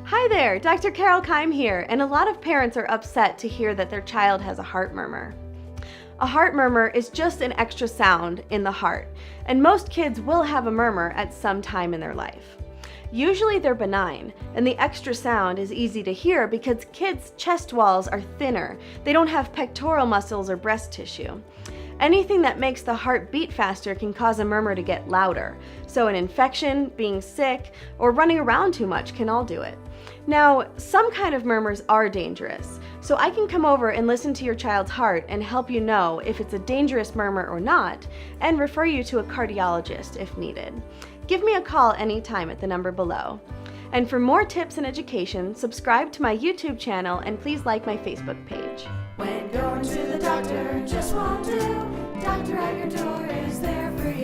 Hi there, Dr. Carole Keim here, and a lot of parents are upset to hear that their child has a heart murmur. A heart murmur is just an extra sound in the heart, and most kids will have a murmur at some time in their life. Usually they're benign, and the extra sound is easy to hear because kids' chest walls are thinner. They don't have pectoral muscles or breast tissue. Anything that makes the heart beat faster can cause a murmur to get louder. So an infection, being sick, or running around too much can all do it. Now, some kind of murmurs are dangerous, so I can come over and listen to your child's heart and help you know if it's a dangerous murmur or not, and refer you to a cardiologist if needed. Give me a call anytime at the number below. And for more tips and education, subscribe to my YouTube channel and please like my Facebook page. When going to the doctor just won't do, doctor at your door is there for you.